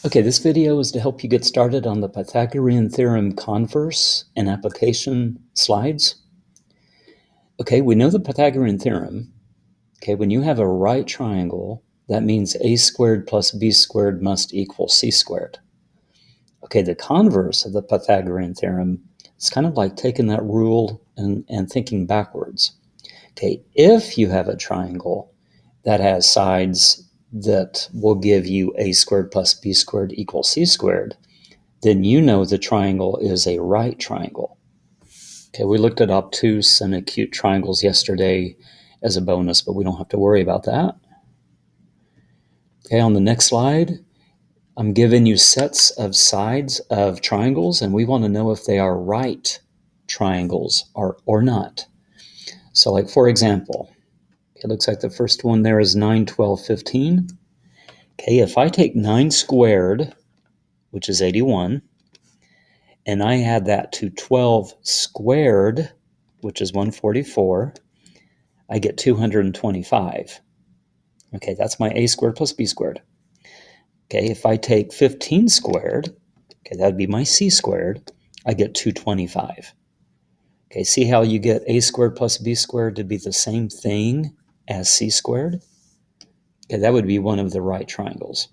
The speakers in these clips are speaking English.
Okay, this video is to help you get started on the Pythagorean theorem converse and application slides. Okay, we know the Pythagorean theorem. Okay, when you have a right triangle, that means a squared plus b squared must equal c squared. Okay, the converse of the Pythagorean theorem is kind of like taking that rule and thinking backwards. Okay, if you have a triangle that has sides that will give you a squared plus b squared equals c squared, then you know the triangle is a right triangle. Okay, we looked at obtuse and acute triangles yesterday as a bonus, but we don't have to worry about that. Okay, on the next slide, I'm giving you sets of sides of triangles, and we want to know if they are right triangles or not. So like, for example, it looks like the first one there is 9, 12, 15. Okay, if I take 9 squared, which is 81, and I add that to 12 squared, which is 144, I get 225. Okay, that's my a squared plus b squared. Okay, if I take 15 squared, okay, that'd be my c squared, I get 225. Okay, see how you get a squared plus b squared to be the same thing as c squared? Okay, that would be one of the right triangles.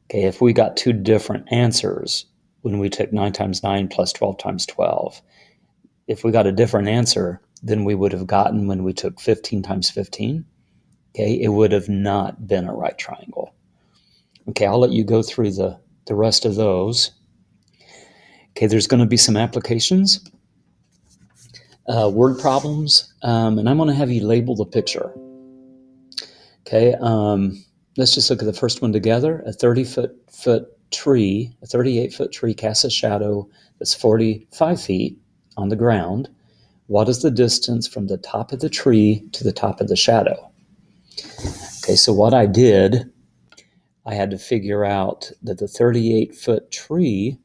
Okay, if we got two different answers when we took 9 times 9 plus 12 times 12, if we got a different answer than we would have gotten when we took 15 times 15, okay, it would have not been a right triangle. Okay, I'll let you go through the rest of those. Okay, there's going to be some applications, word problems, and I'm going to have you label the picture. Okay, let's just look at the first one together. A 30-foot tree, a 38-foot tree casts a shadow that's 45 feet on the ground. What is the distance from the top of the tree to the top of the shadow? Okay, so what I did, I had to figure out that the 38-foot tree,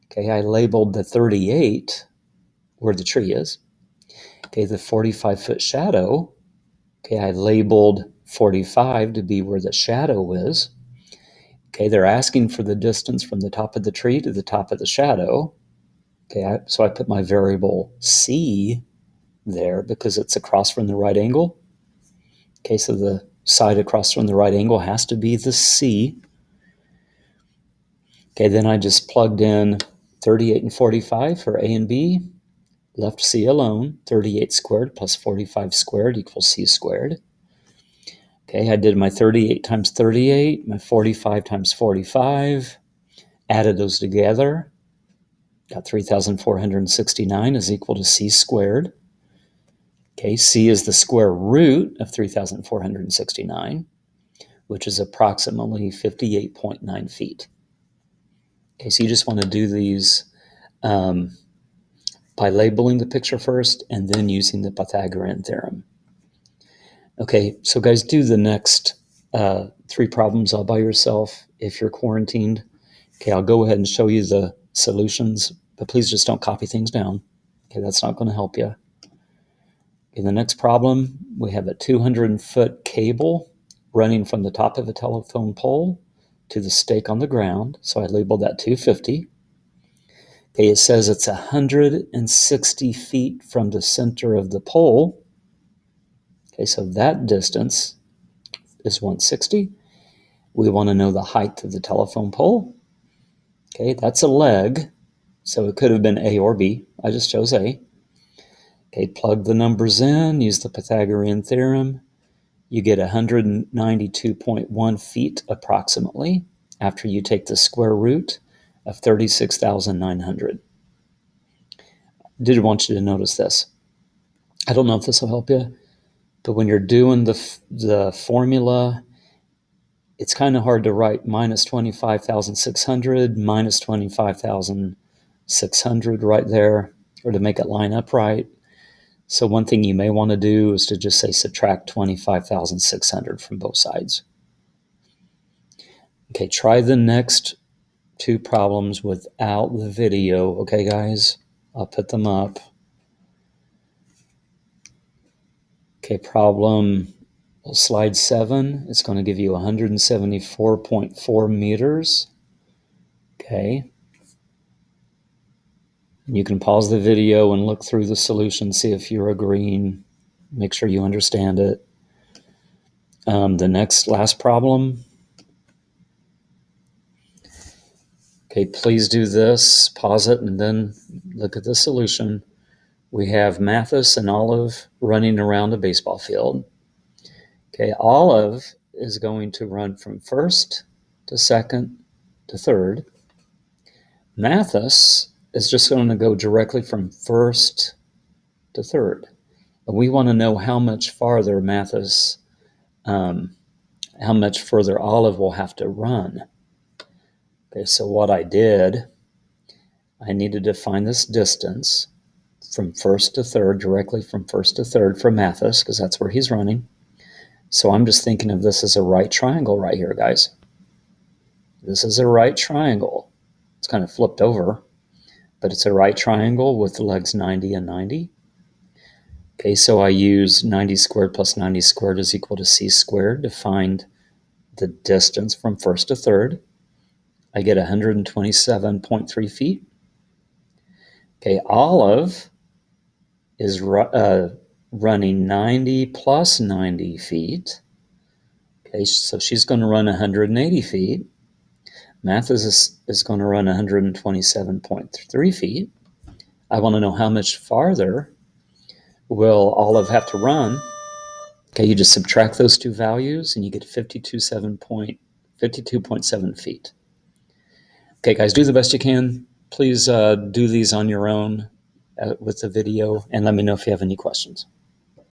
okay, I labeled the 38 where the tree is. Okay, the 45-foot shadow, okay, I labeled 45 to be where the shadow is. Okay, they're asking for the distance from the top of the tree to the top of the shadow. Okay, so I put my variable c there because it's across from the right angle. Okay, so the side across from the right angle has to be the c. Okay, then I just plugged in 38 and 45 for a and b. Left c alone. 38 squared plus 45 squared equals c squared. Okay, I did my 38 times 38, my 45 times 45, added those together, got 3,469 is equal to c squared. Okay, c is the square root of 3,469, which is approximately 58.9 feet. Okay, so you just want to do these by labeling the picture first and then using the Pythagorean theorem. Okay, so guys, do the next 3 problems all by yourself if you're quarantined. Okay, I'll go ahead and show you the solutions, but please just don't copy things down. Okay, that's not going to help you. In the next problem, we have a 200-foot cable running from the top of a telephone pole to the stake on the ground. So I labeled that 250. Okay, it says it's 160 feet from the center of the pole. Okay, so that distance is 160. We want to know the height of the telephone pole. Okay, that's a leg, so it could have been A or B. I just chose A. Okay, plug the numbers in, use the Pythagorean theorem. You get 192.1 feet approximately after you take the square root of 36,900. Did want you to notice this. I don't know if this will help you, but when you're doing the formula, it's kind of hard to write minus 25,600, minus 25,600 right there, or to make it line up right. So one thing you may want to do is to just say subtract 25,600 from both sides. Okay, try the next 2 problems without the video. Okay, guys, I'll put them up. Okay, problem Well, slide 7 is going to give you 174.4 meters. Okay. And you can pause the video and look through the solution, see if you're agreeing, make sure you understand it. The last problem. Okay, please do this, pause it, and then look at the solution. We have Mathis and Olive running around a baseball field. Okay, Olive is going to run from first to second to third. Mathis is just going to go directly from first to third. And we want to know how much farther Mathis, how much further Olive will have to run. Okay, so what I did, I needed to find this distance from first to third, directly from first to third for Mathis, because that's where he's running. So I'm just thinking of this as a right triangle right here, guys. This is a right triangle. It's kind of flipped over, but it's a right triangle with the legs 90 and 90. Okay, so I use 90 squared plus 90 squared is equal to c squared to find the distance from first to third. I get 127.3 feet. Okay, Olive is running 90 plus 90 feet. Okay, so she's going to run 180 feet. Mathis is going to run 127.3 feet. I want to know how much farther will Olive have to run. Okay, you just subtract those two values and you get 52.7 feet. Okay, guys, do the best you can. Please do these on your own with the video and let me know if you have any questions.